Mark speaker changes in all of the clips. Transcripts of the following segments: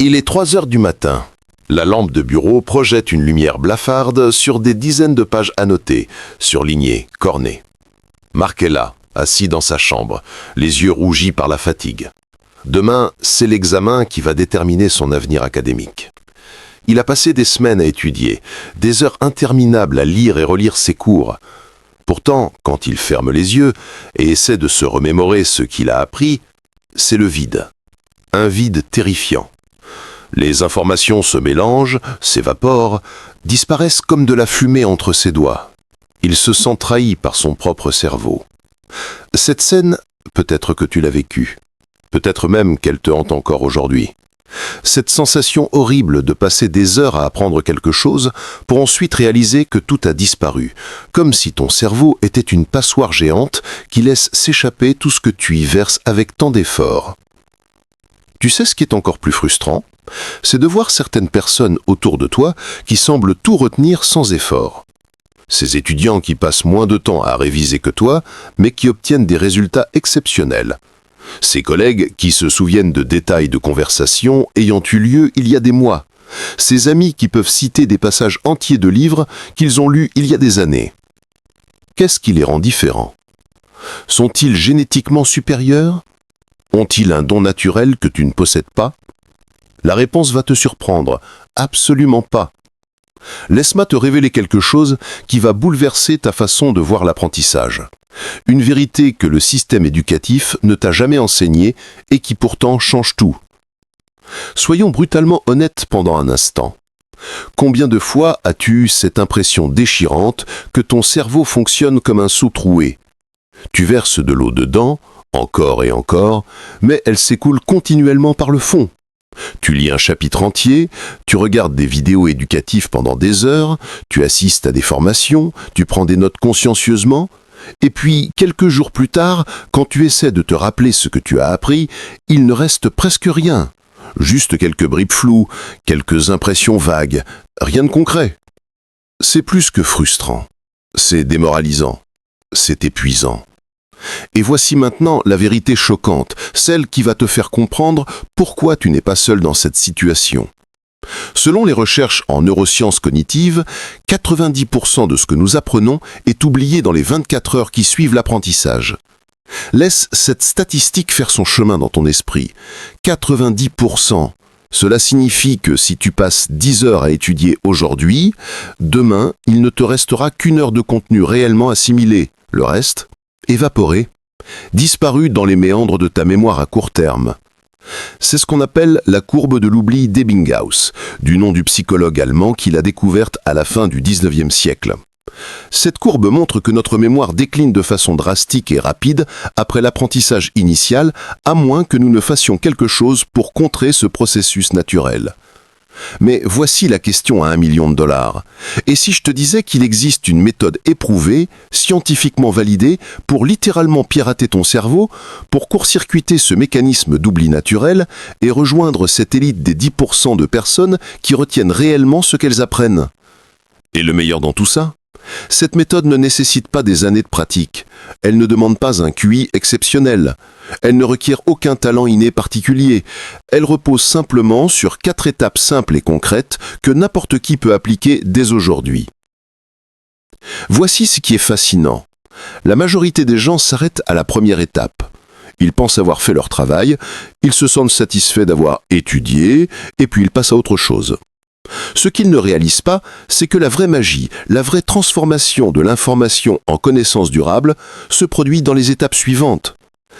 Speaker 1: Il est 3 heures du matin. La lampe de bureau projette une lumière blafarde sur des dizaines de pages annotées, surlignées, cornées. Marc est là, assis dans sa chambre, les yeux rougis par la fatigue. Demain, c'est l'examen qui va déterminer son avenir académique. Il a passé des semaines à étudier, des heures interminables à lire et relire ses cours. Pourtant, quand il ferme les yeux et essaie de se remémorer ce qu'il a appris, c'est le vide. Un vide terrifiant. Les informations se mélangent, s'évaporent, disparaissent comme de la fumée entre ses doigts. Il se sent trahi par son propre cerveau. Cette scène, peut-être que tu l'as vécue. Peut-être même qu'elle te hante encore aujourd'hui. Cette sensation horrible de passer des heures à apprendre quelque chose pour ensuite réaliser que tout a disparu, comme si ton cerveau était une passoire géante qui laisse s'échapper tout ce que tu y verses avec tant d'efforts. Tu sais ce qui est encore plus frustrant ? C'est de voir certaines personnes autour de toi qui semblent tout retenir sans effort. Ces étudiants qui passent moins de temps à réviser que toi, mais qui obtiennent des résultats exceptionnels. Ces collègues qui se souviennent de détails de conversations ayant eu lieu il y a des mois. Ces amis qui peuvent citer des passages entiers de livres qu'ils ont lus il y a des années. Qu'est-ce qui les rend différents ? Sont-ils génétiquement supérieurs ? Ont-ils un don naturel que tu ne possèdes pas ? La réponse va te surprendre. Absolument pas. Laisse-moi te révéler quelque chose qui va bouleverser ta façon de voir l'apprentissage. Une vérité que le système éducatif ne t'a jamais enseignée et qui pourtant change tout. Soyons brutalement honnêtes pendant un instant. Combien de fois as-tu eu cette impression déchirante que ton cerveau fonctionne comme un seau troué ? Tu verses de l'eau dedans, encore et encore, mais elle s'écoule continuellement par le fond. Tu lis un chapitre entier, tu regardes des vidéos éducatives pendant des heures, tu assistes à des formations, tu prends des notes consciencieusement, et puis, quelques jours plus tard, quand tu essaies de te rappeler ce que tu as appris, il ne reste presque rien. Juste quelques bribes floues, quelques impressions vagues, rien de concret. C'est plus que frustrant. C'est démoralisant. C'est épuisant. Et voici maintenant la vérité choquante, celle qui va te faire comprendre pourquoi tu n'es pas seul dans cette situation. Selon les recherches en neurosciences cognitives, 90% de ce que nous apprenons est oublié dans les 24 heures qui suivent l'apprentissage. Laisse cette statistique faire son chemin dans ton esprit. 90%. Cela signifie que si tu passes 10 heures à étudier aujourd'hui, demain, il ne te restera qu'une heure de contenu réellement assimilé. Le reste, évaporé, disparu dans les méandres de ta mémoire à court terme. C'est ce qu'on appelle la courbe de l'oubli d'Ebbinghaus, du nom du psychologue allemand qui l'a découverte à la fin du XIXe siècle. Cette courbe montre que notre mémoire décline de façon drastique et rapide après l'apprentissage initial, à moins que nous ne fassions quelque chose pour contrer ce processus naturel. Mais voici la question à $1 million. Et si je te disais qu'il existe une méthode éprouvée, scientifiquement validée, pour littéralement pirater ton cerveau, pour court-circuiter ce mécanisme d'oubli naturel et rejoindre cette élite des 10% de personnes qui retiennent réellement ce qu'elles apprennent ? Et le meilleur dans tout ça ? Cette méthode ne nécessite pas des années de pratique. Elle ne demande pas un QI exceptionnel. Elle ne requiert aucun talent inné particulier. Elle repose simplement sur 4 étapes simples et concrètes que n'importe qui peut appliquer dès aujourd'hui. Voici ce qui est fascinant. La majorité des gens s'arrêtent à la première étape. Ils pensent avoir fait leur travail, ils se sentent satisfaits d'avoir étudié, et puis ils passent à autre chose. Ce qu'ils ne réalisent pas, c'est que la vraie magie, la vraie transformation de l'information en connaissance durable se produit dans les étapes suivantes.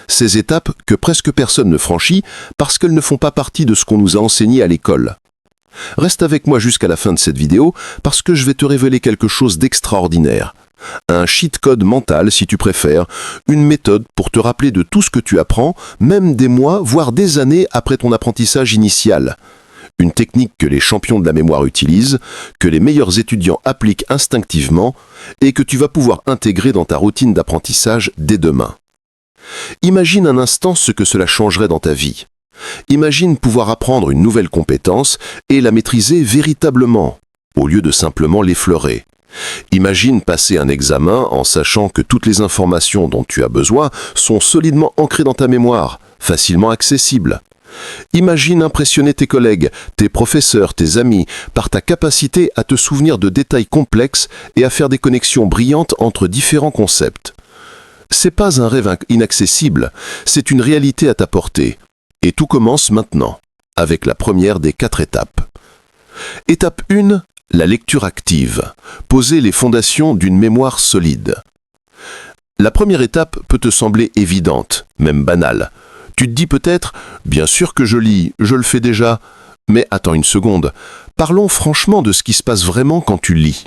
Speaker 1: Ces étapes que presque personne ne franchit parce qu'elles ne font pas partie de ce qu'on nous a enseigné à l'école. Reste avec moi jusqu'à la fin de cette vidéo parce que je vais te révéler quelque chose d'extraordinaire. Un cheat code mental si tu préfères, une méthode pour te rappeler de tout ce que tu apprends, même des mois, voire des années après ton apprentissage initial. Une technique que les champions de la mémoire utilisent, que les meilleurs étudiants appliquent instinctivement et que tu vas pouvoir intégrer dans ta routine d'apprentissage dès demain. Imagine un instant ce que cela changerait dans ta vie. Imagine pouvoir apprendre une nouvelle compétence et la maîtriser véritablement, au lieu de simplement l'effleurer. Imagine passer un examen en sachant que toutes les informations dont tu as besoin sont solidement ancrées dans ta mémoire, facilement accessibles. Imagine impressionner tes collègues, tes professeurs, tes amis, par ta capacité à te souvenir de détails complexes et à faire des connexions brillantes entre différents concepts. C'est pas un rêve inaccessible, c'est une réalité à ta portée. Et tout commence maintenant, avec la première des 4 étapes. Étape 1, la lecture active. Poser les fondations d'une mémoire solide. La première étape peut te sembler évidente, même banale. Tu te dis peut-être « Bien sûr que je lis, je le fais déjà ». Mais attends une seconde, parlons franchement de ce qui se passe vraiment quand tu lis.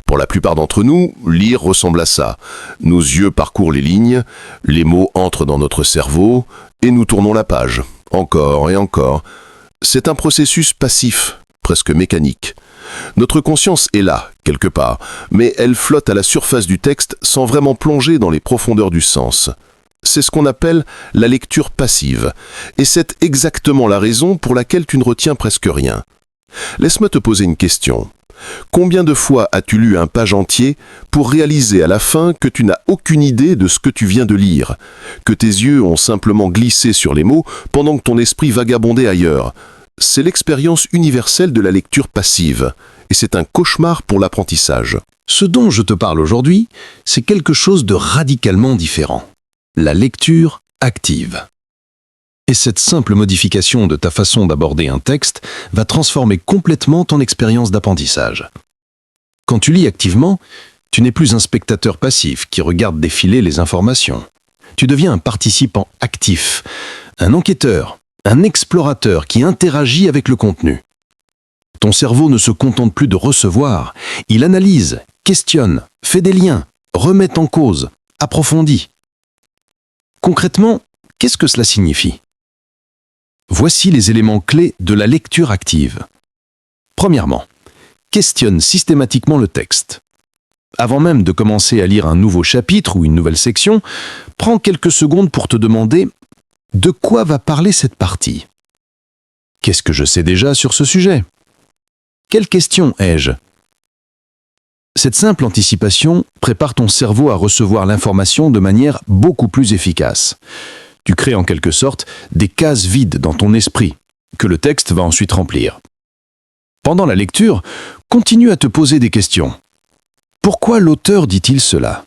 Speaker 1: Pour la plupart d'entre nous, lire ressemble à ça. Nos yeux parcourent les lignes, les mots entrent dans notre cerveau et nous tournons la page, encore et encore. C'est un processus passif, presque mécanique. Notre conscience est là, quelque part, mais elle flotte à la surface du texte sans vraiment plonger dans les profondeurs du sens. C'est ce qu'on appelle la lecture passive, et c'est exactement la raison pour laquelle tu ne retiens presque rien. Laisse-moi te poser une question. Combien de fois as-tu lu un page entier pour réaliser à la fin que tu n'as aucune idée de ce que tu viens de lire, que tes yeux ont simplement glissé sur les mots pendant que ton esprit vagabondait ailleurs? C'est l'expérience universelle de la lecture passive, et c'est un cauchemar pour l'apprentissage.
Speaker 2: Ce dont je te parle aujourd'hui, c'est quelque chose de radicalement différent. La lecture active. Et cette simple modification de ta façon d'aborder un texte va transformer complètement ton expérience d'apprentissage. Quand tu lis activement, tu n'es plus un spectateur passif qui regarde défiler les informations. Tu deviens un participant actif, un enquêteur, un explorateur qui interagit avec le contenu. Ton cerveau ne se contente plus de recevoir, il analyse, questionne, fait des liens, remet en cause, approfondit. Concrètement, qu'est-ce que cela signifie? Voici les éléments clés de la lecture active. Premièrement, questionne systématiquement le texte. Avant même de commencer à lire un nouveau chapitre ou une nouvelle section, prends quelques secondes pour te demander « De quoi va parler cette partie ? Qu'est-ce que je sais déjà sur ce sujet ? Quelle question ai-je » Cette simple anticipation prépare ton cerveau à recevoir l'information de manière beaucoup plus efficace. Tu crées en quelque sorte des cases vides dans ton esprit, que le texte va ensuite remplir. Pendant la lecture, continue à te poser des questions. Pourquoi l'auteur dit-il cela?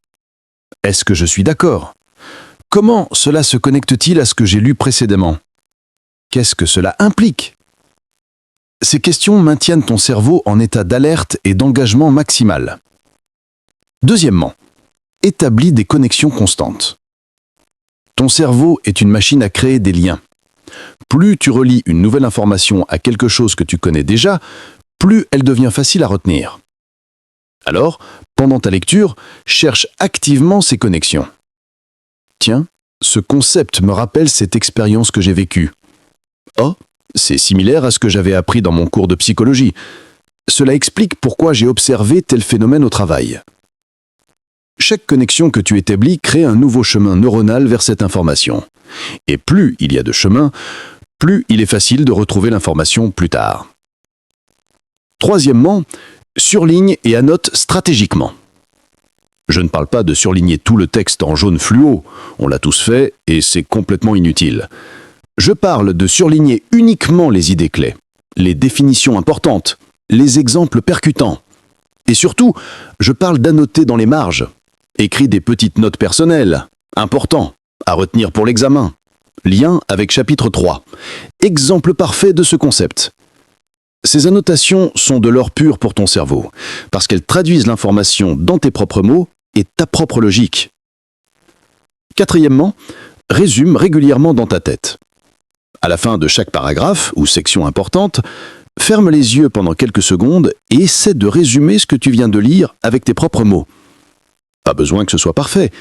Speaker 2: Est-ce que je suis d'accord? Comment cela se connecte-t-il à ce que j'ai lu précédemment? Qu'est-ce que cela implique? Ces questions maintiennent ton cerveau en état d'alerte et d'engagement maximal. Deuxièmement, établis des connexions constantes. Ton cerveau est une machine à créer des liens. Plus tu relis une nouvelle information à quelque chose que tu connais déjà, plus elle devient facile à retenir. Alors, pendant ta lecture, cherche activement ces connexions. Tiens, ce concept me rappelle cette expérience que j'ai vécue. Oh, c'est similaire à ce que j'avais appris dans mon cours de psychologie. Cela explique pourquoi j'ai observé tel phénomène au travail. Chaque connexion que tu établis crée un nouveau chemin neuronal vers cette information. Et plus il y a de chemins, plus il est facile de retrouver l'information plus tard. Troisièmement, surligne et annote stratégiquement. Je ne parle pas de surligner tout le texte en jaune fluo, on l'a tous fait et c'est complètement inutile. Je parle de surligner uniquement les idées clés, les définitions importantes, les exemples percutants. Et surtout, je parle d'annoter dans les marges. Écris des petites notes personnelles, important, à retenir pour l'examen. Lien avec chapitre 3. Exemple parfait de ce concept. Ces annotations sont de l'or pur pour ton cerveau, parce qu'elles traduisent l'information dans tes propres mots et ta propre logique. Quatrièmement, résume régulièrement dans ta tête. À la fin de chaque paragraphe ou section importante, ferme les yeux pendant quelques secondes et essaie de résumer ce que tu viens de lire avec tes propres mots. Pas besoin que ce soit parfait.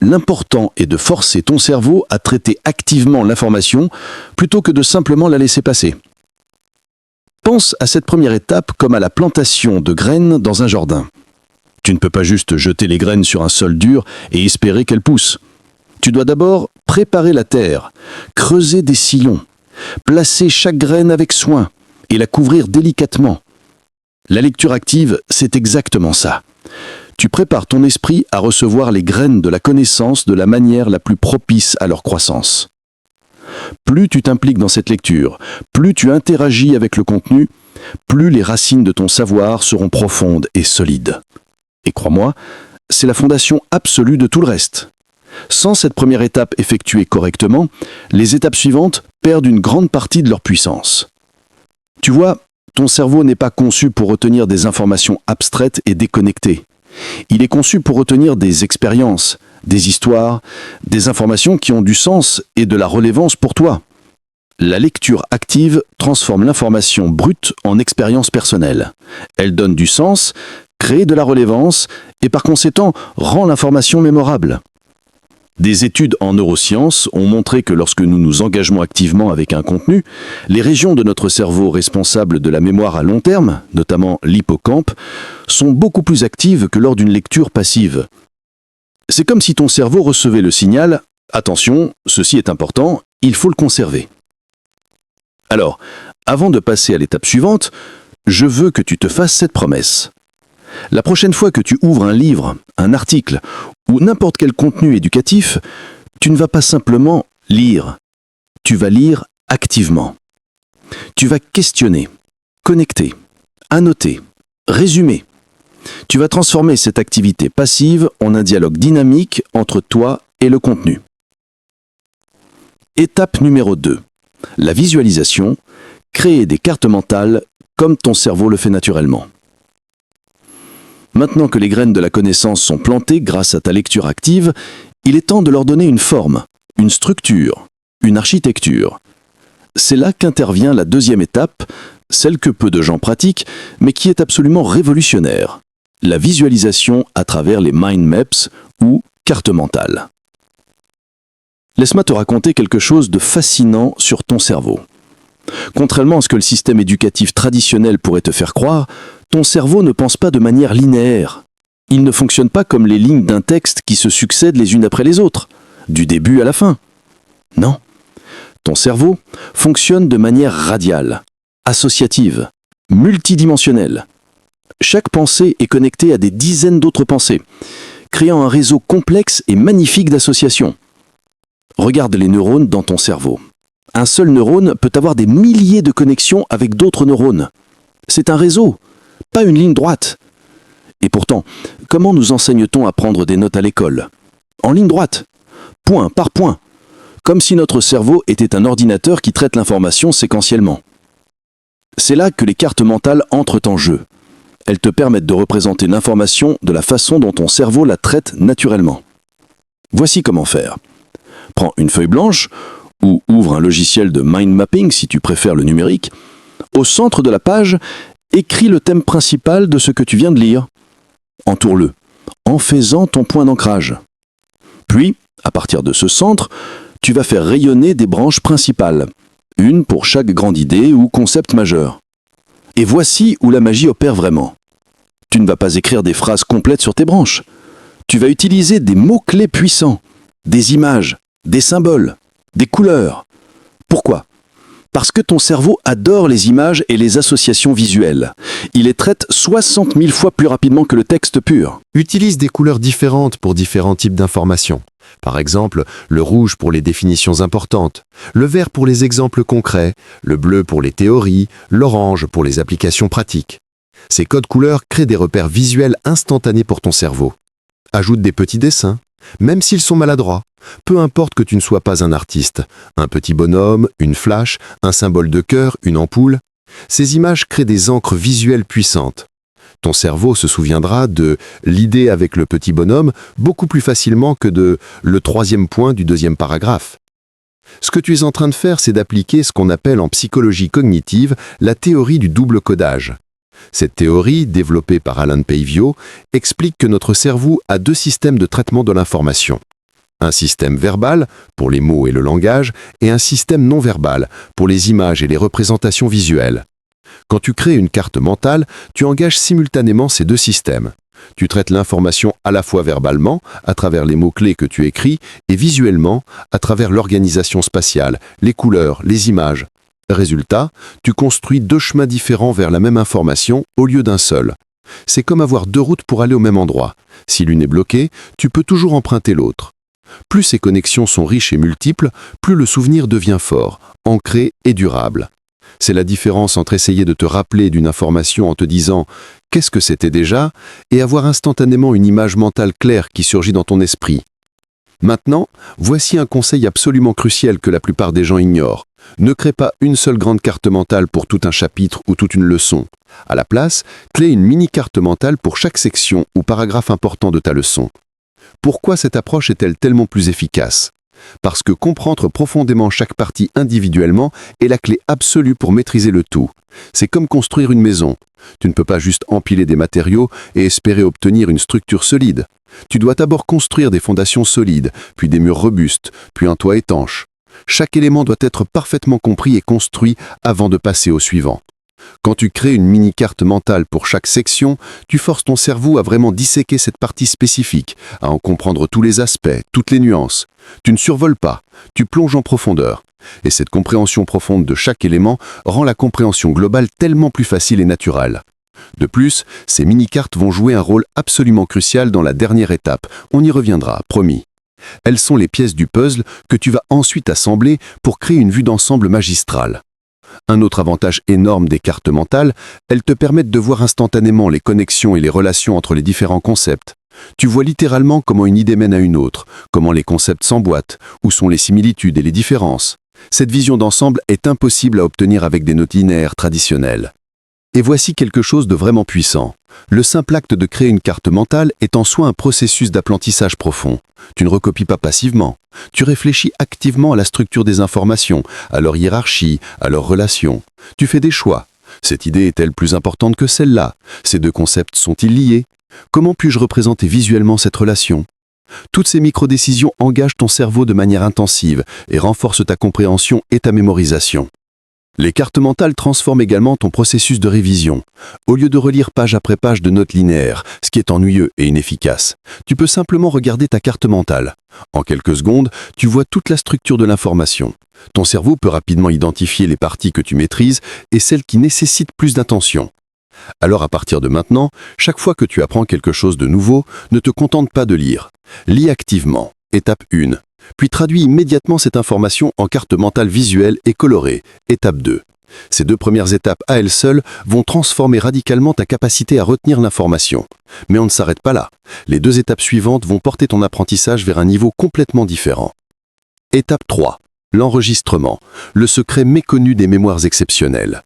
Speaker 2: L'important est de forcer ton cerveau à traiter activement l'information plutôt que de simplement la laisser passer. Pense à cette première étape comme à la plantation de graines dans un jardin. Tu ne peux pas juste jeter les graines sur un sol dur et espérer qu'elles poussent. Tu dois d'abord préparer la terre, creuser des sillons, placer chaque graine avec soin et la couvrir délicatement. La lecture active, c'est exactement ça. Tu prépares ton esprit à recevoir les graines de la connaissance de la manière la plus propice à leur croissance.
Speaker 3: Plus tu t'impliques dans cette lecture, plus tu interagis avec le contenu, plus les racines de ton savoir seront profondes et solides. Et crois-moi, c'est la fondation absolue de tout le reste. Sans cette première étape effectuée correctement, les étapes suivantes perdent une grande partie de leur puissance. Tu vois, ton cerveau n'est pas conçu pour retenir des informations abstraites et déconnectées. Il est conçu pour retenir des expériences, des histoires, des informations qui ont du sens et de la relevance pour toi. La lecture active transforme l'information brute en expérience personnelle. Elle donne du sens, crée de la relevance et par conséquent rend l'information mémorable. Des études en neurosciences ont montré que lorsque nous nous engageons activement avec un contenu, les régions de notre cerveau responsables de la mémoire à long terme, notamment l'hippocampe, sont beaucoup plus actives que lors d'une lecture passive. C'est comme si ton cerveau recevait le signal « Attention, ceci est important, il faut le conserver ». Alors, avant de passer à l'étape suivante, je veux que tu te fasses cette promesse. La prochaine fois que tu ouvres un livre, un article ou n'importe quel contenu éducatif, tu ne vas pas simplement lire, tu vas lire activement. Tu vas questionner, connecter, annoter, résumer. Tu vas transformer cette activité passive en un dialogue dynamique entre toi et le contenu. Étape numéro 2. La visualisation, créer des cartes mentales comme ton cerveau le fait naturellement. Maintenant que les graines de la connaissance sont plantées grâce à ta lecture active, il est temps de leur donner une forme, une structure, une architecture. C'est là qu'intervient la deuxième étape, celle que peu de gens pratiquent, mais qui est absolument révolutionnaire. La visualisation à travers les mind maps ou cartes mentales. Laisse-moi te raconter quelque chose de fascinant sur ton cerveau. Contrairement à ce que le système éducatif traditionnel pourrait te faire croire, ton cerveau ne pense pas de manière linéaire. Il ne fonctionne pas comme les lignes d'un texte qui se succèdent les unes après les autres, du début à la fin. Non. Ton cerveau fonctionne de manière radiale, associative, multidimensionnelle. Chaque pensée est connectée à des dizaines d'autres pensées, créant un réseau complexe et magnifique d'associations. Regarde les neurones dans ton cerveau. Un seul neurone peut avoir des milliers de connexions avec d'autres neurones. C'est un réseau, pas une ligne droite. Et pourtant, comment nous enseigne-t-on à prendre des notes à l'école? En ligne droite, point par point, comme si notre cerveau était un ordinateur qui traite l'information séquentiellement. C'est là que les cartes mentales entrent en jeu. Elles te permettent de représenter l'information de la façon dont ton cerveau la traite naturellement. Voici comment faire. Prends une feuille blanche, ou ouvre un logiciel de mind mapping si tu préfères le numérique. Au centre de la page, écris le thème principal de ce que tu viens de lire. Entoure-le, en faisant ton point d'ancrage. Puis, à partir de ce centre, tu vas faire rayonner des branches principales, une pour chaque grande idée ou concept majeur. Et voici où la magie opère vraiment. Tu ne vas pas écrire des phrases complètes sur tes branches. Tu vas utiliser des mots-clés puissants, des images, des symboles, des couleurs. Pourquoi? Parce que ton cerveau adore les images et les associations visuelles. Il les traite 60 000 fois plus rapidement que le texte pur.
Speaker 4: Utilise des couleurs différentes pour différents types d'informations. Par exemple, le rouge pour les définitions importantes, le vert pour les exemples concrets, le bleu pour les théories, l'orange pour les applications pratiques. Ces codes couleurs créent des repères visuels instantanés pour ton cerveau. Ajoute des petits dessins, même s'ils sont maladroits. Peu importe que tu ne sois pas un artiste, un petit bonhomme, une flash, un symbole de cœur, une ampoule. Ces images créent des encres visuelles puissantes. Ton cerveau se souviendra de l'idée avec le petit bonhomme beaucoup plus facilement que de le troisième point du deuxième paragraphe. Ce que tu es en train de faire, c'est d'appliquer ce qu'on appelle en psychologie cognitive la théorie du double codage. Cette théorie, développée par Alan Paivio, explique que notre cerveau a deux systèmes de traitement de l'information. Un système verbal, pour les mots et le langage, et un système non verbal, pour les images et les représentations visuelles. Quand tu crées une carte mentale, tu engages simultanément ces deux systèmes. Tu traites l'information à la fois verbalement, à travers les mots-clés que tu écris, et visuellement, à travers l'organisation spatiale, les couleurs, les images. Résultat, tu construis deux chemins différents vers la même information au lieu d'un seul. C'est comme avoir deux routes pour aller au même endroit. Si l'une est bloquée, tu peux toujours emprunter l'autre.
Speaker 2: Plus ces connexions sont riches et multiples, plus le souvenir devient fort, ancré et durable. C'est la différence entre essayer de te rappeler d'une information en te disant « qu'est-ce que c'était déjà ?» et avoir instantanément une image mentale claire qui surgit dans ton esprit. Maintenant, voici un conseil absolument crucial que la plupart des gens ignorent. Ne crée pas une seule grande carte mentale pour tout un chapitre ou toute une leçon. À la place, crée une mini-carte mentale pour chaque section ou paragraphe important de ta leçon. Pourquoi cette approche est-elle tellement plus efficace ? Parce que comprendre profondément chaque partie individuellement est la clé absolue pour maîtriser le tout. C'est comme construire une maison. Tu ne peux pas juste empiler des matériaux et espérer obtenir une structure solide. Tu dois d'abord construire des fondations solides, puis des murs robustes, puis un toit étanche. Chaque élément doit être parfaitement compris et construit avant de passer au suivant. Quand tu crées une mini-carte mentale pour chaque section, tu forces ton cerveau à vraiment disséquer cette partie spécifique, à en comprendre tous les aspects, toutes les nuances. Tu ne survoles pas, tu plonges en profondeur. Et cette compréhension profonde de chaque élément rend la compréhension globale tellement plus facile et naturelle. De plus, ces mini-cartes vont jouer un rôle absolument crucial dans la dernière étape. On y reviendra, promis. Elles sont les pièces du puzzle que tu vas ensuite assembler pour créer une vue d'ensemble magistrale. Un autre avantage énorme des cartes mentales, elles te permettent de voir instantanément les connexions et les relations entre les différents concepts. Tu vois littéralement comment une idée mène à une autre, comment les concepts s'emboîtent, où sont les similitudes et les différences. Cette vision d'ensemble est impossible à obtenir avec des notes linéaires traditionnelles. Et voici quelque chose de vraiment puissant. Le simple acte de créer une carte mentale est en soi un processus d'apprentissage profond. Tu ne recopies pas passivement. Tu réfléchis activement à la structure des informations, à leur hiérarchie, à leurs relations. Tu fais des choix. Cette idée est-elle plus importante que celle-là? Ces deux concepts sont-ils liés? Comment puis-je représenter visuellement cette relation? Toutes ces micro-décisions engagent ton cerveau de manière intensive et renforcent ta compréhension et ta mémorisation. Les cartes mentales transforment également ton processus de révision. Au lieu de relire page après page de notes linéaires, ce qui est ennuyeux et inefficace, tu peux simplement regarder ta carte mentale. En quelques secondes, tu vois toute la structure de l'information. Ton cerveau peut rapidement identifier les parties que tu maîtrises et celles qui nécessitent plus d'attention. Alors à partir de maintenant, chaque fois que tu apprends quelque chose de nouveau, ne te contente pas de lire. Lis activement. Étape 1. Puis traduis immédiatement cette information en carte mentale visuelle et colorée. Étape 2. Ces deux premières étapes à elles seules vont transformer radicalement ta capacité à retenir l'information. Mais on ne s'arrête pas là. Les deux étapes suivantes vont porter ton apprentissage vers un niveau complètement différent. Étape 3. L'enregistrement. Le secret méconnu des mémoires exceptionnelles.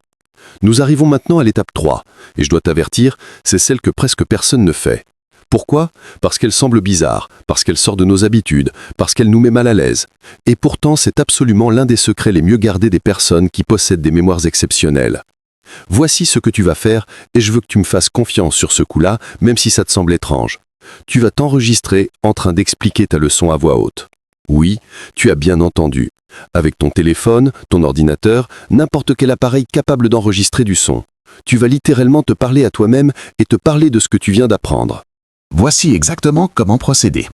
Speaker 2: Nous arrivons maintenant à l'étape 3, et je dois t'avertir, c'est celle que presque personne ne fait. Pourquoi? Parce qu'elle semble bizarre, parce qu'elle sort de nos habitudes, parce qu'elle nous met mal à l'aise. Et pourtant, c'est absolument l'un des secrets les mieux gardés des personnes qui possèdent des mémoires exceptionnelles. Voici ce que tu vas faire, et je veux que tu me fasses confiance sur ce coup-là, même si ça te semble étrange. Tu vas t'enregistrer en train d'expliquer ta leçon à voix haute. Oui, tu as bien entendu. Avec ton téléphone, ton ordinateur, n'importe quel appareil capable d'enregistrer du son. Tu vas littéralement te parler à toi-même et te parler de ce que tu viens d'apprendre.
Speaker 5: Voici exactement comment procéder.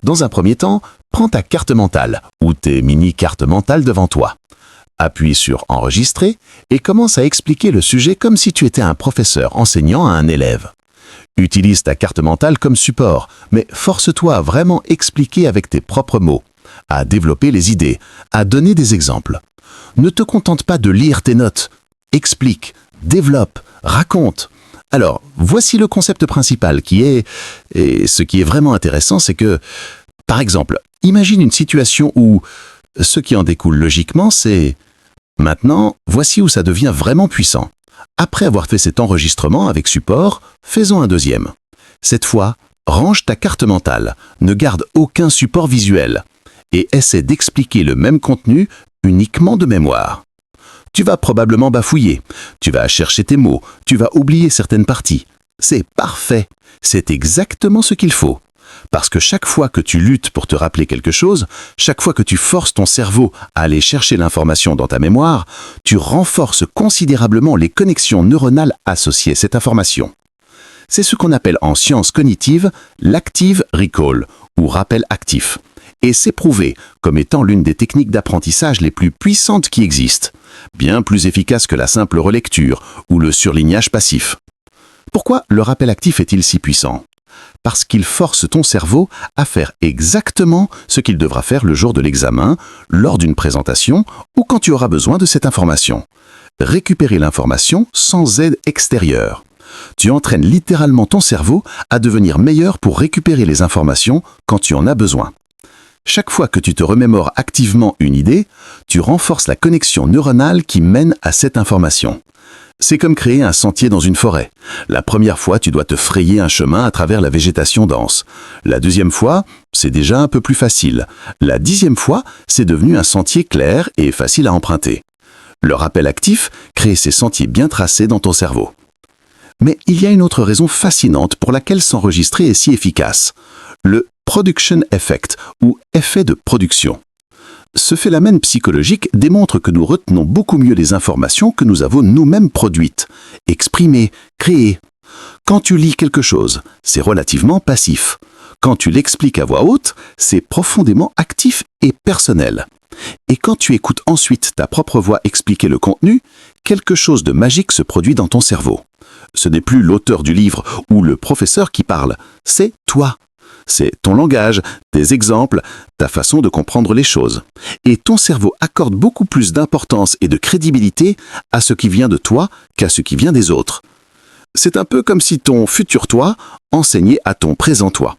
Speaker 5: Dans un premier temps, prends ta carte mentale ou tes mini-cartes mentales devant toi. Appuie sur « Enregistrer » et commence à expliquer le sujet comme si tu étais un professeur enseignant à un élève. Utilise ta carte mentale comme support, mais force-toi à vraiment expliquer avec tes propres mots, à développer les idées, à donner des exemples. Ne te contente pas de lire tes notes. Explique, développe, raconte. Alors, voici le concept principal et ce qui est vraiment intéressant, c'est que, par exemple, imagine une situation où ce qui en découle logiquement, c'est « Maintenant, voici où ça devient vraiment puissant. Après avoir fait cet enregistrement avec support, faisons un deuxième. Cette fois, range ta carte mentale, ne garde aucun support visuel et essaie d'expliquer le même contenu uniquement de mémoire. Tu vas probablement bafouiller, tu vas chercher tes mots, tu vas oublier certaines parties. C'est parfait, c'est exactement ce qu'il faut. Parce que chaque fois que tu luttes pour te rappeler quelque chose, chaque fois que tu forces ton cerveau à aller chercher l'information dans ta mémoire, tu renforces considérablement les connexions neuronales associées à cette information. C'est ce qu'on appelle en sciences cognitives l'active recall, ou rappel actif. Et c'est prouvé comme étant l'une des techniques d'apprentissage les plus puissantes qui existent, bien plus efficace que la simple relecture ou le surlignage passif. Pourquoi le rappel actif est-il si puissant? parce qu'il force ton cerveau à faire exactement ce qu'il devra faire le jour de l'examen, lors d'une présentation ou quand tu auras besoin de cette information. Récupérer l'information sans aide extérieure. Tu entraînes littéralement ton cerveau à devenir meilleur pour récupérer les informations quand tu en as besoin. Chaque fois que tu te remémores activement une idée, tu renforces la connexion neuronale qui mène à cette information. C'est comme créer un sentier dans une forêt. La première fois, tu dois te frayer un chemin à travers la végétation dense. La deuxième fois, c'est déjà un peu plus facile. La 10e fois, c'est devenu un sentier clair et facile à emprunter. Le rappel actif crée ces sentiers bien tracés dans ton cerveau. Mais il y a une autre raison fascinante pour laquelle s'enregistrer est si efficace. Le production effect, ou effet de production. Ce phénomène psychologique démontre que nous retenons beaucoup mieux les informations que nous avons nous-mêmes produites, exprimées, créées. Quand tu lis quelque chose, c'est relativement passif. Quand tu l'expliques à voix haute, c'est profondément actif et personnel. Et quand tu écoutes ensuite ta propre voix expliquer le contenu, quelque chose de magique se produit dans ton cerveau. Ce n'est plus l'auteur du livre ou le professeur qui parle, c'est toi. C'est ton langage, tes exemples, ta façon de comprendre les choses. Et ton cerveau accorde beaucoup plus d'importance et de crédibilité à ce qui vient de toi qu'à ce qui vient des autres. C'est un peu comme si ton futur toi enseignait à ton présent toi.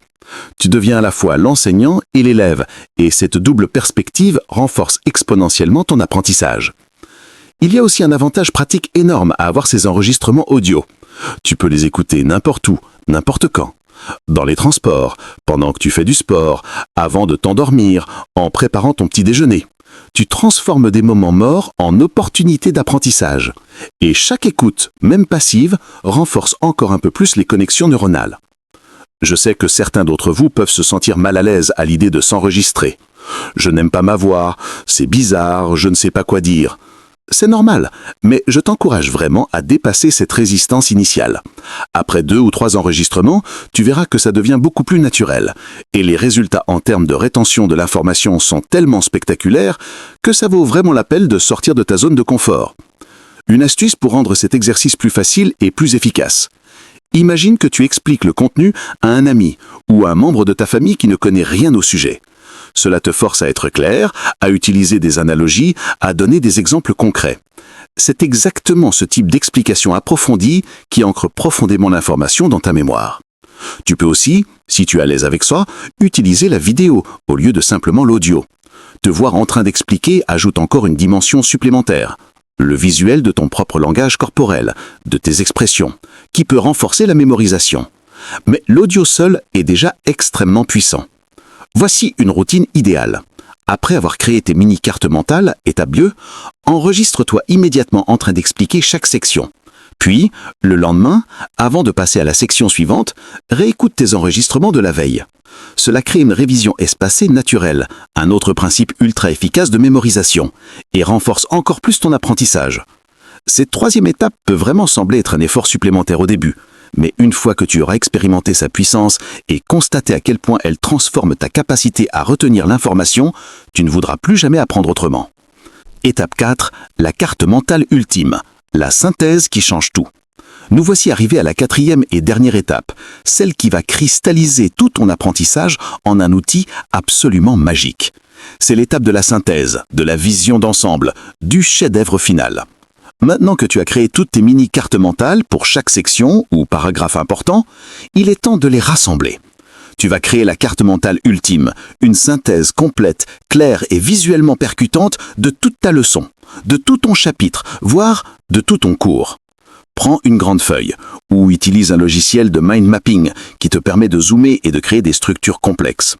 Speaker 5: Tu deviens à la fois l'enseignant et l'élève, et cette double perspective renforce exponentiellement ton apprentissage. Il y a aussi un avantage pratique énorme à avoir ces enregistrements audio. Tu peux les écouter n'importe où, n'importe quand. Dans les transports, pendant que tu fais du sport, avant de t'endormir, en préparant ton petit déjeuner. Tu transformes des moments morts en opportunités d'apprentissage. Et chaque écoute, même passive, renforce encore un peu plus les connexions neuronales. Je sais que certains d'entre vous peuvent se sentir mal à l'aise à l'idée de s'enregistrer. Je n'aime pas ma voix, c'est bizarre, je ne sais pas quoi dire. C'est normal, mais je t'encourage vraiment à dépasser cette résistance initiale. Après 2 ou 3 enregistrements, tu verras que ça devient beaucoup plus naturel. Et les résultats en termes de rétention de l'information sont tellement spectaculaires que ça vaut vraiment la peine de sortir de ta zone de confort. Une astuce pour rendre cet exercice plus facile et plus efficace. Imagine que tu expliques le contenu à un ami ou à un membre de ta famille qui ne connaît rien au sujet. Cela te force à être clair, à utiliser des analogies, à donner des exemples concrets. C'est exactement ce type d'explication approfondie qui ancre profondément l'information dans ta mémoire. Tu peux aussi, si tu es à l'aise avec ça, utiliser la vidéo au lieu de simplement l'audio. Te voir en train d'expliquer ajoute encore une dimension supplémentaire. Le visuel de ton propre langage corporel, de tes expressions, qui peut renforcer la mémorisation. Mais l'audio seul est déjà extrêmement puissant. Voici une routine idéale. Après avoir créé tes mini-cartes mentales, étape 2, enregistre-toi immédiatement en train d'expliquer chaque section. Puis, le lendemain, avant de passer à la section suivante, réécoute tes enregistrements de la veille. Cela crée une révision espacée naturelle, un autre principe ultra efficace de mémorisation, et renforce encore plus ton apprentissage. Cette 3e étape peut vraiment sembler être un effort supplémentaire au début, mais une fois que tu auras expérimenté sa puissance et constaté à quel point elle transforme ta capacité à retenir l'information, tu ne voudras plus jamais apprendre autrement. Étape 4, la carte mentale ultime, la synthèse qui change tout. Nous voici arrivés à la 4e et dernière étape, celle qui va cristalliser tout ton apprentissage en un outil absolument magique. C'est l'étape de la synthèse, de la vision d'ensemble, du chef-d'œuvre final. Maintenant que tu as créé toutes tes mini-cartes mentales pour chaque section ou paragraphe important, il est temps de les rassembler. Tu vas créer la carte mentale ultime, une synthèse complète, claire et visuellement percutante de toute ta leçon, de tout ton chapitre, voire de tout ton cours. Prends une grande feuille ou utilise un logiciel de mind mapping qui te permet de zoomer et de créer des structures complexes.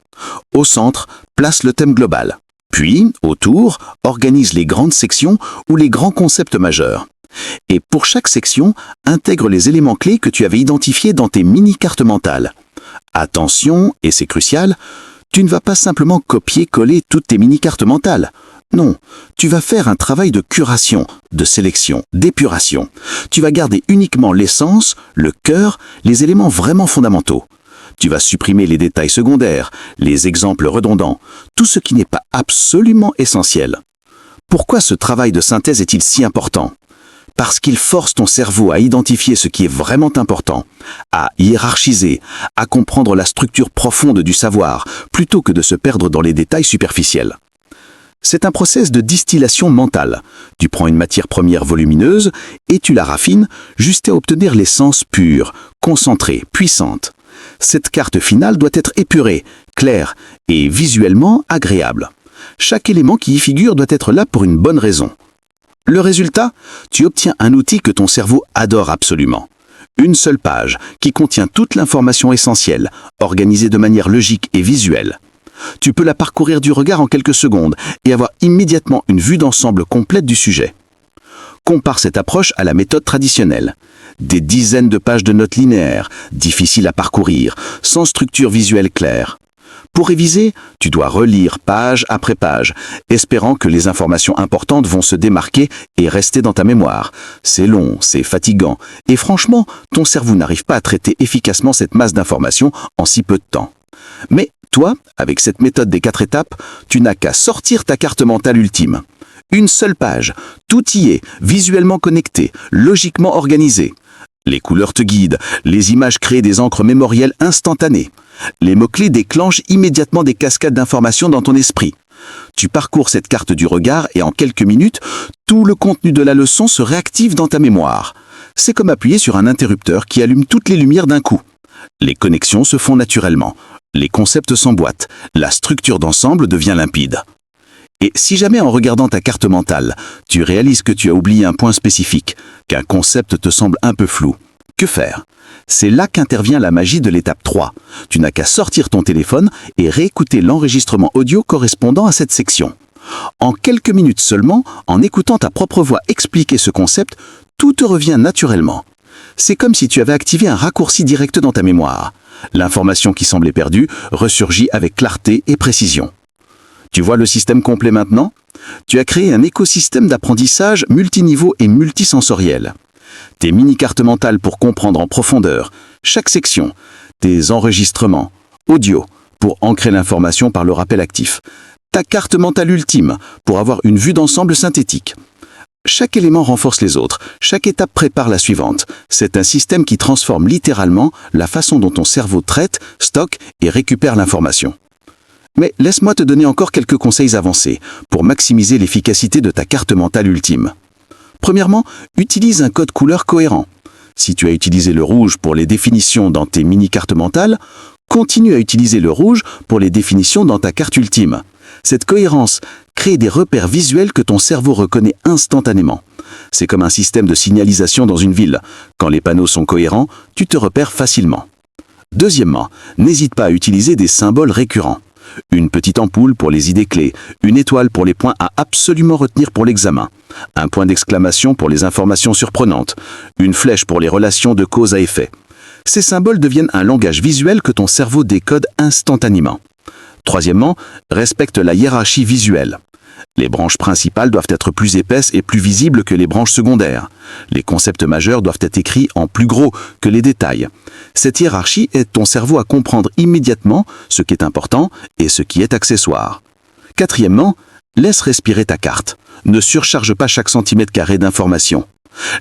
Speaker 5: Au centre, place le thème global. Puis, autour, organise les grandes sections ou les grands concepts majeurs. Et pour chaque section, intègre les éléments clés que tu avais identifiés dans tes mini-cartes mentales. Attention, et c'est crucial, tu ne vas pas simplement copier-coller toutes tes mini-cartes mentales. Non, tu vas faire un travail de curation, de sélection, d'épuration. Tu vas garder uniquement l'essence, le cœur, les éléments vraiment fondamentaux. Tu vas supprimer les détails secondaires, les exemples redondants, tout ce qui n'est pas absolument essentiel. Pourquoi ce travail de synthèse est-il si important ?
Speaker 3: parce qu'il force ton cerveau à identifier ce qui est vraiment important, à hiérarchiser, à comprendre la structure profonde du savoir, plutôt que de se perdre dans les détails superficiels. C'est un process de distillation mentale. Tu prends une matière première volumineuse et tu la raffines jusqu'à obtenir l'essence pure, concentrée, puissante. Cette carte finale doit être épurée, claire et visuellement agréable. Chaque élément qui y figure doit être là pour une bonne raison. Le résultat, tu obtiens un outil que ton cerveau adore absolument. Une seule page qui contient toute l'information essentielle, organisée de manière logique et visuelle. Tu peux la parcourir du regard en quelques secondes et avoir immédiatement une vue d'ensemble complète du sujet. Compare cette approche à la méthode traditionnelle. Des dizaines de pages de notes linéaires, difficiles à parcourir, sans structure visuelle claire. Pour réviser, tu dois relire page après page, espérant que les informations importantes vont se démarquer et rester dans ta mémoire. C'est long, c'est fatigant, et franchement, ton cerveau n'arrive pas à traiter efficacement cette masse d'informations en si peu de temps. Mais toi, avec cette méthode des 4 étapes, tu n'as qu'à sortir ta carte mentale ultime. Une seule page, tout y est, visuellement connecté, logiquement organisé. Les couleurs te guident, les images créent des encres mémorielles instantanées. Les mots-clés déclenchent immédiatement des cascades d'informations dans ton esprit. Tu parcours cette carte du regard et en quelques minutes, tout le contenu de la leçon se réactive dans ta mémoire. C'est comme appuyer sur un interrupteur qui allume toutes les lumières d'un coup. Les connexions se font naturellement, les concepts s'emboîtent, la structure d'ensemble devient limpide. Et si jamais en regardant ta carte mentale, tu réalises que tu as oublié un point spécifique, qu'un concept te semble un peu flou, que faire ? C'est là qu'intervient la magie de l'étape 3. Tu n'as qu'à sortir ton téléphone et réécouter l'enregistrement audio correspondant à cette section. En quelques minutes seulement, en écoutant ta propre voix expliquer ce concept, tout te revient naturellement. C'est comme si tu avais activé un raccourci direct dans ta mémoire. L'information qui semblait perdue ressurgit avec clarté et précision. Tu vois le système complet maintenant ? Tu as créé un écosystème d'apprentissage multiniveau et multisensoriel. Tes mini-cartes mentales pour comprendre en profondeur chaque section, tes enregistrements, audio, pour ancrer l'information par le rappel actif, ta carte mentale ultime pour avoir une vue d'ensemble synthétique. Chaque élément renforce les autres, chaque étape prépare la suivante. C'est un système qui transforme littéralement la façon dont ton cerveau traite, stocke et récupère l'information. Mais laisse-moi te donner encore quelques conseils avancés pour maximiser l'efficacité de ta carte mentale ultime. Premièrement, utilise un code couleur cohérent. Si tu as utilisé le rouge pour les définitions dans tes mini-cartes mentales, continue à utiliser le rouge pour les définitions dans ta carte ultime. Cette cohérence crée des repères visuels que ton cerveau reconnaît instantanément. C'est comme un système de signalisation dans une ville. Quand les panneaux sont cohérents, tu te repères facilement. Deuxièmement, n'hésite pas à utiliser des symboles récurrents. Une petite ampoule pour les idées clés, une étoile pour les points à absolument retenir pour l'examen, un point d'exclamation pour les informations surprenantes, une flèche pour les relations de cause à effet. Ces symboles deviennent un langage visuel que ton cerveau décode instantanément. Troisièmement, respecte la hiérarchie visuelle. Les branches principales doivent être plus épaisses et plus visibles que les branches secondaires. Les concepts majeurs doivent être écrits en plus gros que les détails. Cette hiérarchie aide ton cerveau à comprendre immédiatement ce qui est important et ce qui est accessoire. Quatrièmement, laisse respirer ta carte. Ne surcharge pas chaque centimètre carré d'information.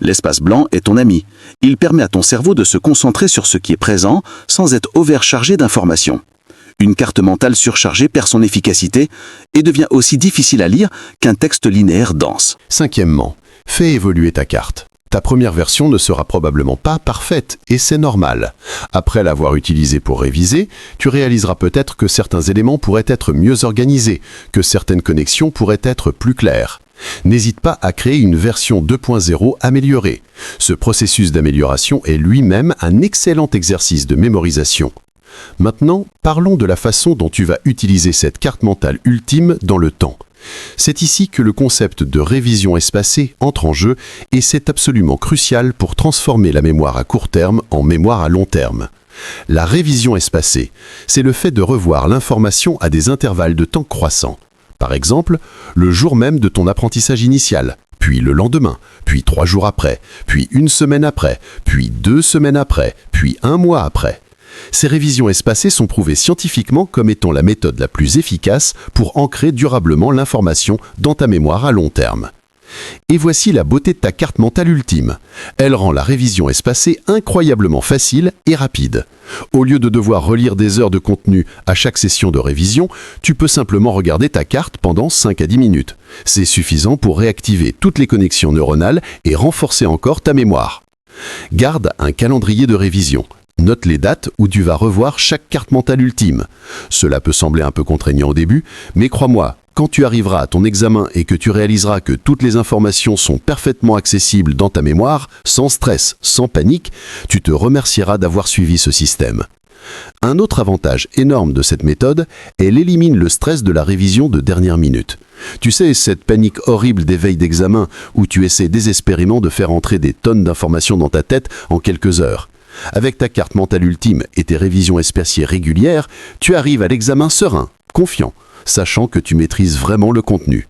Speaker 3: L'espace blanc est ton ami. Il permet à ton cerveau de se concentrer sur ce qui est présent sans être overchargé d'informations. Une carte mentale surchargée perd son efficacité et devient aussi difficile à lire qu'un texte linéaire dense.
Speaker 4: Cinquièmement, fais évoluer ta carte. Ta première version ne sera probablement pas parfaite, et c'est normal. Après l'avoir utilisée pour réviser, tu réaliseras peut-être que certains éléments pourraient être mieux organisés, que certaines connexions pourraient être plus claires. N'hésite pas à créer une version 2.0 améliorée. Ce processus d'amélioration est lui-même un excellent exercice de mémorisation. Maintenant, parlons de la façon dont tu vas utiliser cette carte mentale ultime dans le temps. C'est ici que le concept de révision espacée entre en jeu et c'est absolument crucial pour transformer la mémoire à court terme en mémoire à long terme. La révision espacée, c'est le fait de revoir l'information à des intervalles de temps croissants. Par exemple, le jour même de ton apprentissage initial, puis le lendemain, puis 3 jours après, puis 1 semaine après, puis 2 semaines après, puis 1 mois après. Ces révisions espacées sont prouvées scientifiquement comme étant la méthode la plus efficace pour ancrer durablement l'information dans ta mémoire à long terme.
Speaker 2: Et voici la beauté de ta carte mentale ultime. Elle rend la révision espacée incroyablement facile et rapide. Au lieu de devoir relire des heures de contenu à chaque session de révision, tu peux simplement regarder ta carte pendant 5 à 10 minutes. C'est suffisant pour réactiver toutes les connexions neuronales et renforcer encore ta mémoire. Garde un calendrier de révision. Note les dates où tu vas revoir chaque carte mentale ultime. Cela peut sembler un peu contraignant au début, mais crois-moi, quand tu arriveras à ton examen et que tu réaliseras que toutes les informations sont parfaitement accessibles dans ta mémoire, sans stress, sans panique, tu te remercieras d'avoir suivi ce système. Un autre avantage énorme de cette méthode, elle élimine le stress de la révision de dernière minute. Tu sais, cette panique horrible des veilles d'examen où tu essaies désespérément de faire entrer des tonnes d'informations dans ta tête en quelques heures. Avec ta carte mentale ultime et tes révisions espacées régulières, tu arrives à l'examen serein, confiant, sachant que tu maîtrises vraiment le contenu.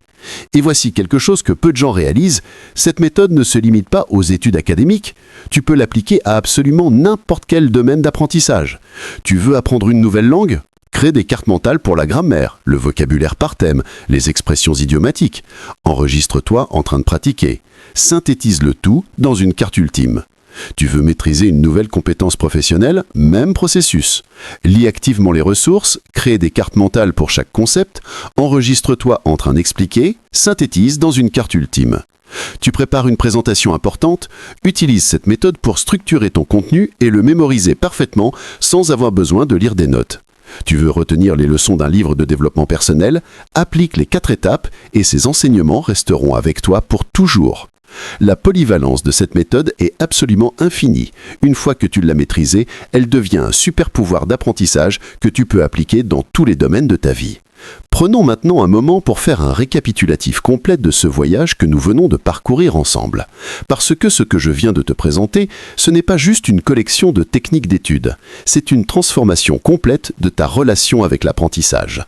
Speaker 2: Et voici quelque chose que peu de gens réalisent, cette méthode ne se limite pas aux études académiques, tu peux l'appliquer à absolument n'importe quel domaine d'apprentissage. Tu veux apprendre une nouvelle langue ? Crée des cartes mentales pour la grammaire, le vocabulaire par thème, les expressions idiomatiques. Enregistre-toi en train de pratiquer. Synthétise le tout dans une carte ultime. Tu veux maîtriser une nouvelle compétence professionnelle ? Même processus. Lis activement les ressources, crée des cartes mentales pour chaque concept, enregistre-toi en train d'expliquer, synthétise dans une carte ultime. Tu prépares une présentation importante, utilise cette méthode pour structurer ton contenu et le mémoriser parfaitement sans avoir besoin de lire des notes. Tu veux retenir les leçons d'un livre de développement personnel, applique les 4 étapes et ces enseignements resteront avec toi pour toujours. La polyvalence de cette méthode est absolument infinie. Une fois que tu l'as maîtrisée, elle devient un super pouvoir d'apprentissage que tu peux appliquer dans tous les domaines de ta vie. Prenons maintenant un moment pour faire un récapitulatif complet de ce voyage que nous venons de parcourir ensemble. Parce que ce que je viens de te présenter, ce n'est pas juste une collection de techniques d'études, c'est une transformation complète de ta relation avec l'apprentissage.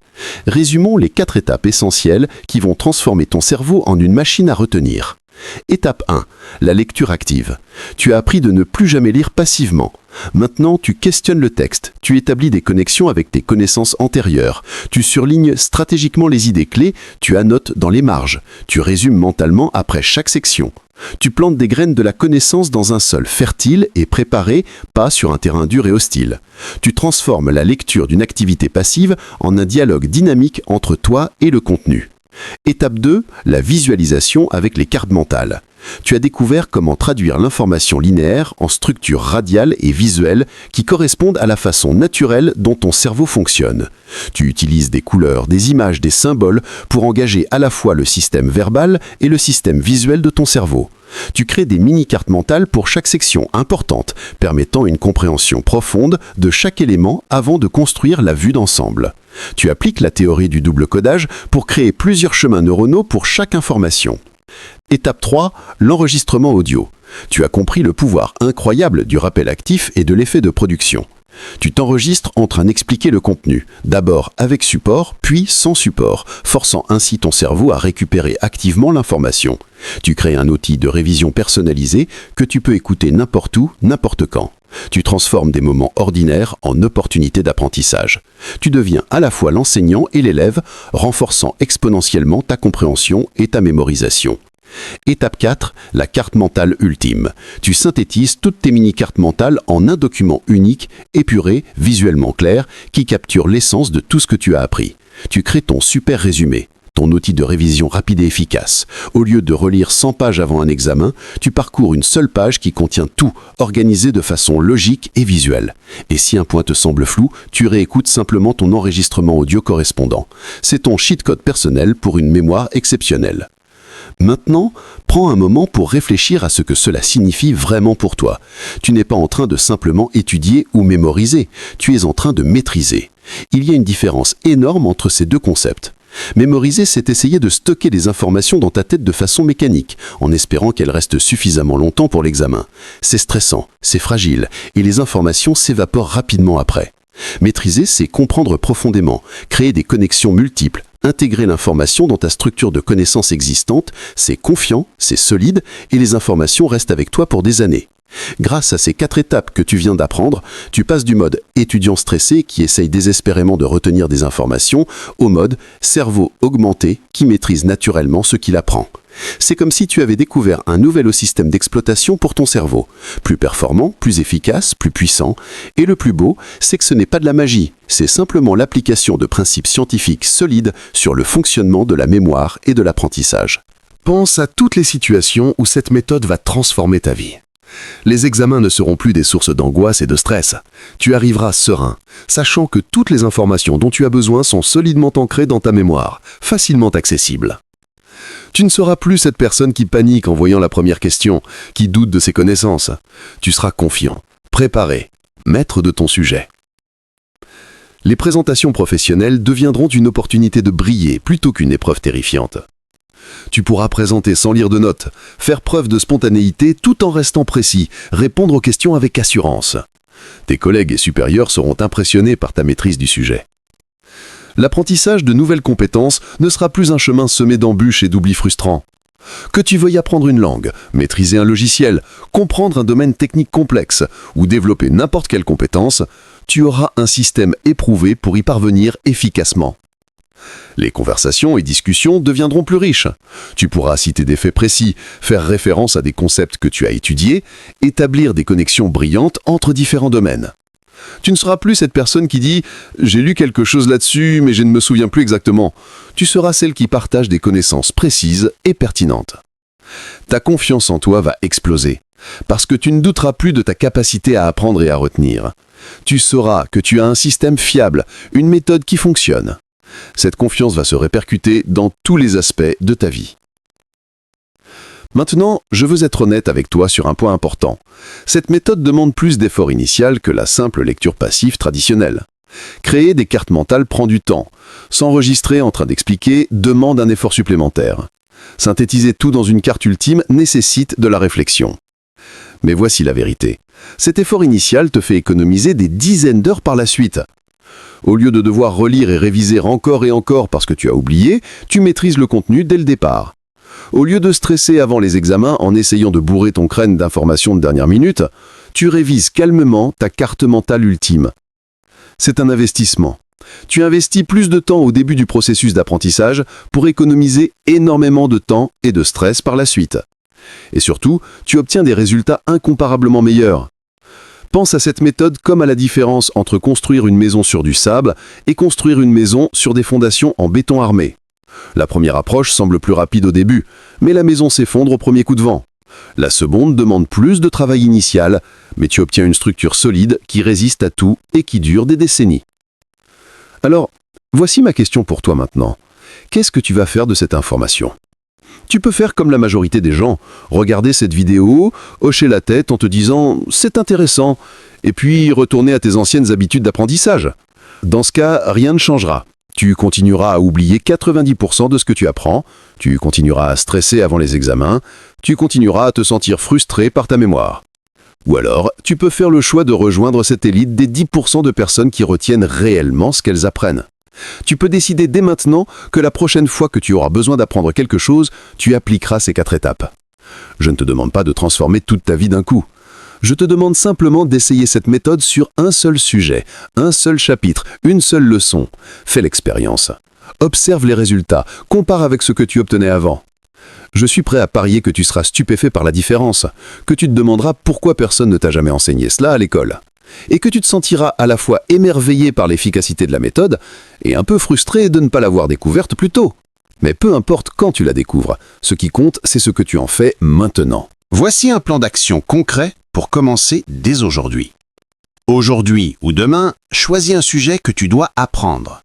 Speaker 2: Résumons les 4 étapes essentielles qui vont transformer ton cerveau en une machine à retenir. Étape 1. La lecture active. Tu as appris de ne plus jamais lire passivement. Maintenant, tu questionnes le texte, tu établis des connexions avec tes connaissances antérieures, tu surlignes stratégiquement les idées clés, tu annotes dans les marges, tu résumes mentalement après chaque section. Tu plantes des graines de la connaissance dans un sol fertile et préparé, pas sur un terrain dur et hostile. Tu transformes la lecture d'une activité passive en un dialogue dynamique entre toi et le contenu. Étape 2, la visualisation avec les cartes mentales. Tu as découvert comment traduire l'information linéaire en structures radiales et visuelles qui correspondent à la façon naturelle dont ton cerveau fonctionne. Tu utilises des couleurs, des images, des symboles pour engager à la fois le système verbal et le système visuel de ton cerveau. Tu crées des mini-cartes mentales pour chaque section importante, permettant une compréhension profonde de chaque élément avant de construire la vue d'ensemble. Tu appliques la théorie du double codage pour créer plusieurs chemins neuronaux pour chaque information. Étape 3, l'enregistrement audio. Tu as compris le pouvoir incroyable du rappel actif et de l'effet de production. Tu t'enregistres en train d'expliquer le contenu, d'abord avec support, puis sans support, forçant ainsi ton cerveau à récupérer activement l'information. Tu crées un outil de révision personnalisé que tu peux écouter n'importe où, n'importe quand. Tu transformes des moments ordinaires en opportunités d'apprentissage. Tu deviens à la fois l'enseignant et l'élève, renforçant exponentiellement ta compréhension et ta mémorisation. Étape 4, la carte mentale ultime. Tu synthétises toutes tes mini-cartes mentales en un document unique, épuré, visuellement clair, qui capture l'essence de tout ce que tu as appris. Tu crées ton super résumé, ton outil de révision rapide et efficace. Au lieu de relire 100 pages avant un examen, tu parcours une seule page qui contient tout, organisé de façon logique et visuelle. Et si un point te semble flou, tu réécoutes simplement ton enregistrement audio correspondant. C'est ton cheat code personnel pour une mémoire exceptionnelle. Maintenant, prends un moment pour réfléchir à ce que cela signifie vraiment pour toi. Tu n'es pas en train de simplement étudier ou mémoriser, tu es en train de maîtriser. Il y a une différence énorme entre ces deux concepts. Mémoriser, c'est essayer de stocker des informations dans ta tête de façon mécanique, en espérant qu'elles restent suffisamment longtemps pour l'examen. C'est stressant, c'est fragile, et les informations s'évaporent rapidement après. Maîtriser, c'est comprendre profondément, créer des connexions multiples, intégrer l'information dans ta structure de connaissances existante, c'est confiant, c'est solide, et les informations restent avec toi pour des années. Grâce à ces 4 étapes que tu viens d'apprendre, tu passes du mode étudiant stressé qui essaye désespérément de retenir des informations au mode cerveau augmenté qui maîtrise naturellement ce qu'il apprend.
Speaker 6: C'est comme si tu avais découvert un nouvel système d'exploitation pour ton cerveau. Plus performant, plus efficace, plus puissant. Et le plus beau, c'est que ce n'est pas de la magie. C'est simplement l'application de principes scientifiques solides sur le fonctionnement de la mémoire et de l'apprentissage.
Speaker 1: Pense à toutes les situations où cette méthode va transformer ta vie. Les examens ne seront plus des sources d'angoisse et de stress. Tu arriveras serein, sachant que toutes les informations dont tu as besoin sont solidement ancrées dans ta mémoire, facilement accessibles. Tu ne seras plus cette personne qui panique en voyant la première question, qui doute de ses connaissances. Tu seras confiant, préparé, maître de ton sujet. Les présentations professionnelles deviendront une opportunité de briller plutôt qu'une épreuve terrifiante. Tu pourras présenter sans lire de notes, faire preuve de spontanéité tout en restant précis, répondre aux questions avec assurance. Tes collègues et supérieurs seront impressionnés par ta maîtrise du sujet. L'apprentissage de nouvelles compétences ne sera plus un chemin semé d'embûches et d'oublis frustrants. Que tu veuilles apprendre une langue, maîtriser un logiciel, comprendre un domaine technique complexe ou développer n'importe quelle compétence, tu auras un système éprouvé pour y parvenir efficacement. Les conversations et discussions deviendront plus riches. Tu pourras citer des faits précis, faire référence à des concepts que tu as étudiés, établir des connexions brillantes entre différents domaines. Tu ne seras plus cette personne qui dit « j'ai lu quelque chose là-dessus, mais je ne me souviens plus exactement ». Tu seras celle qui partage des connaissances précises et pertinentes. Ta confiance en toi va exploser, parce que tu ne douteras plus de ta capacité à apprendre et à retenir. Tu sauras que tu as un système fiable, une méthode qui fonctionne. Cette confiance va se répercuter dans tous les aspects de ta vie. Maintenant, je veux être honnête avec toi sur un point important. Cette méthode demande plus d'effort initial que la simple lecture passive traditionnelle. Créer des cartes mentales prend du temps. S'enregistrer en train d'expliquer demande un effort supplémentaire. Synthétiser tout dans une carte ultime nécessite de la réflexion. Mais voici la vérité. Cet effort initial te fait économiser des dizaines d'heures par la suite. Au lieu de devoir relire et réviser encore et encore parce que tu as oublié, tu maîtrises le contenu dès le départ. Au lieu de stresser avant les examens en essayant de bourrer ton crâne d'informations de dernière minute, tu révises calmement ta carte mentale ultime. C'est un investissement. Tu investis plus de temps au début du processus d'apprentissage pour économiser énormément de temps et de stress par la suite. Et surtout, tu obtiens des résultats incomparablement meilleurs. Pense à cette méthode comme à la différence entre construire une maison sur du sable et construire une maison sur des fondations en béton armé. La première approche semble plus rapide au début, mais la maison s'effondre au premier coup de vent. La seconde demande plus de travail initial, mais tu obtiens une structure solide qui résiste à tout et qui dure des décennies. Alors, voici ma question pour toi maintenant. Qu'est-ce que tu vas faire de cette information ? Tu peux faire comme la majorité des gens, regarder cette vidéo, hocher la tête en te disant « c'est intéressant » et puis retourner à tes anciennes habitudes d'apprentissage. Dans ce cas, rien ne changera. Tu continueras à oublier 90% de ce que tu apprends, tu continueras à stresser avant les examens, tu continueras à te sentir frustré par ta mémoire. Ou alors, tu peux faire le choix de rejoindre cette élite des 10% de personnes qui retiennent réellement ce qu'elles apprennent. Tu peux décider dès maintenant que la prochaine fois que tu auras besoin d'apprendre quelque chose, tu appliqueras ces 4 étapes. Je ne te demande pas de transformer toute ta vie d'un coup. Je te demande simplement d'essayer cette méthode sur un seul sujet, un seul chapitre, une seule leçon. Fais l'expérience. Observe les résultats, compare avec ce que tu obtenais avant. Je suis prêt à parier que tu seras stupéfait par la différence, que tu te demanderas pourquoi personne ne t'a jamais enseigné cela à l'école. Et que tu te sentiras à la fois émerveillé par l'efficacité de la méthode et un peu frustré de ne pas l'avoir découverte plus tôt. Mais peu importe quand tu la découvres, ce qui compte, c'est ce que tu en fais maintenant.
Speaker 7: Voici un plan d'action concret pour commencer dès aujourd'hui. Aujourd'hui ou demain, choisis un sujet que tu dois apprendre.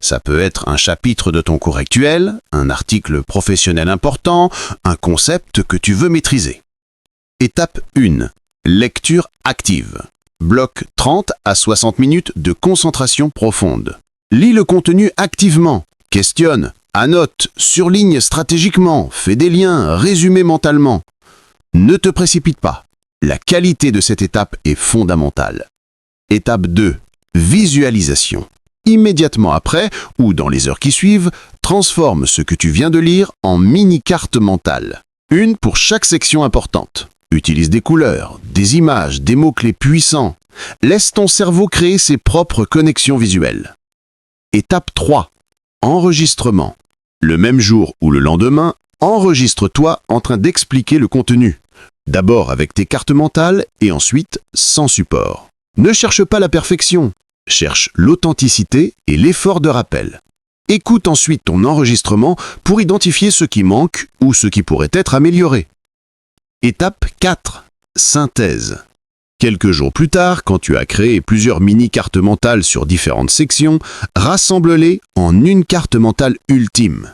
Speaker 7: Ça peut être un chapitre de ton cours actuel, un article professionnel important, un concept que tu veux maîtriser. Étape 1. Lecture active. Bloc 30 à 60 minutes de concentration profonde. Lis le contenu activement, questionne, annote, surligne stratégiquement, fais des liens, résume mentalement. Ne te précipite pas. La qualité de cette étape est fondamentale. Étape 2. Visualisation. Immédiatement après, ou dans les heures qui suivent, transforme ce que tu viens de lire en mini-carte mentale. Une pour chaque section importante. Utilise des couleurs, des images, des mots-clés puissants. Laisse ton cerveau créer ses propres connexions visuelles. Étape 3. Enregistrement. Le même jour ou le lendemain, Enregistre-toi en train d'expliquer le contenu. D'abord avec tes cartes mentales et ensuite sans support. Ne cherche pas la perfection, cherche l'authenticité et l'effort de rappel. Écoute ensuite ton enregistrement pour identifier ce qui manque ou ce qui pourrait être amélioré. Étape 4. Synthèse. Quelques jours plus tard, quand tu as créé plusieurs mini-cartes mentales sur différentes sections, rassemble-les en une carte mentale ultime.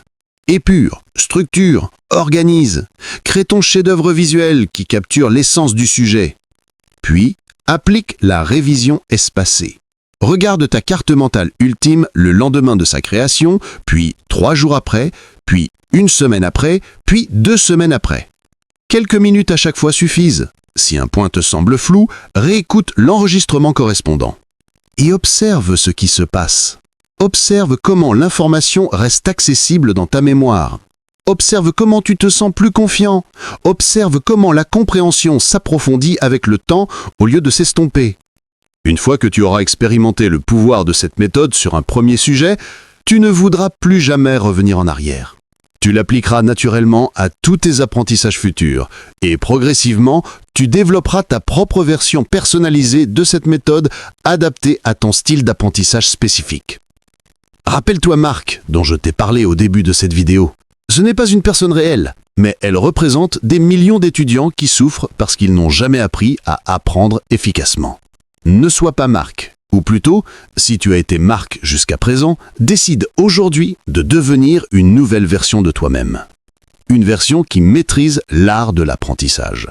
Speaker 7: Épure, structure, organise, crée ton chef-d'œuvre visuel qui capture l'essence du sujet. Puis, applique la révision espacée. Regarde ta carte mentale ultime le lendemain de sa création, puis 3 jours après, puis 1 semaine après, puis 2 semaines après. Quelques minutes à chaque fois suffisent. Si un point te semble flou, réécoute l'enregistrement correspondant. Et observe ce qui se passe. Observe comment l'information reste accessible dans ta mémoire. Observe comment tu te sens plus confiant. Observe comment la compréhension s'approfondit avec le temps au lieu de s'estomper. Une fois que tu auras expérimenté le pouvoir de cette méthode sur un premier sujet, tu ne voudras plus jamais revenir en arrière. Tu l'appliqueras naturellement à tous tes apprentissages futurs et progressivement, tu développeras ta propre version personnalisée de cette méthode adaptée à ton style d'apprentissage spécifique. Rappelle-toi Marc, dont je t'ai parlé au début de cette vidéo. Ce n'est pas une personne réelle, mais elle représente des millions d'étudiants qui souffrent parce qu'ils n'ont jamais appris à apprendre efficacement. Ne sois pas Marc, ou plutôt, si tu as été Marc jusqu'à présent, décide aujourd'hui de devenir une nouvelle version de toi-même. Une version qui maîtrise l'art de l'apprentissage.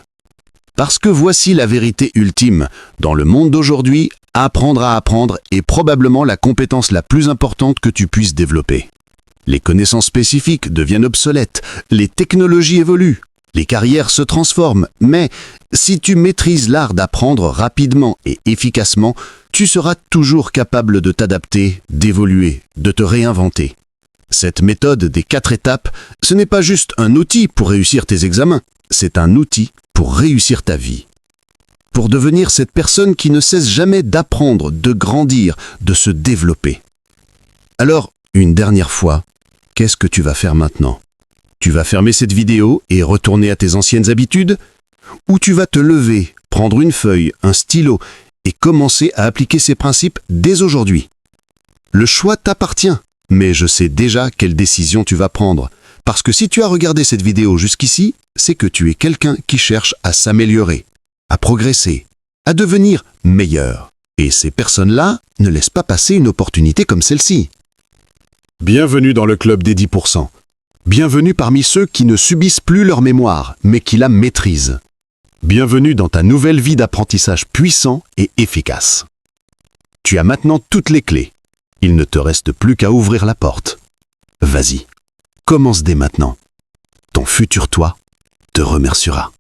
Speaker 7: Parce que voici la vérité ultime. Dans le monde d'aujourd'hui, apprendre à apprendre est probablement la compétence la plus importante que tu puisses développer. Les connaissances spécifiques deviennent obsolètes, les technologies évoluent, les carrières se transforment, mais si tu maîtrises l'art d'apprendre rapidement et efficacement, tu seras toujours capable de t'adapter, d'évoluer, de te réinventer. Cette méthode des 4 étapes, ce n'est pas juste un outil pour réussir tes examens, c'est un outil pour réussir ta vie. Pour devenir cette personne qui ne cesse jamais d'apprendre, de grandir, de se développer. Alors, une dernière fois, qu'est-ce que tu vas faire maintenant ? Tu vas fermer cette vidéo et retourner à tes anciennes habitudes ? Ou tu vas te lever, prendre une feuille, un stylo et commencer à appliquer ces principes dès aujourd'hui ? Le choix t'appartient, mais je sais déjà quelle décision tu vas prendre. Parce que si tu as regardé cette vidéo jusqu'ici, c'est que tu es quelqu'un qui cherche à s'améliorer, à progresser, à devenir meilleur. Et ces personnes-là ne laissent pas passer une opportunité comme celle-ci. Bienvenue dans le club des 10%. Bienvenue parmi ceux qui ne subissent plus leur mémoire, mais qui la maîtrisent. Bienvenue dans ta nouvelle vie d'apprentissage puissant et efficace. Tu as maintenant toutes les clés. Il ne te reste plus qu'à ouvrir la porte. Vas-y, commence dès maintenant. Ton futur toi te remerciera.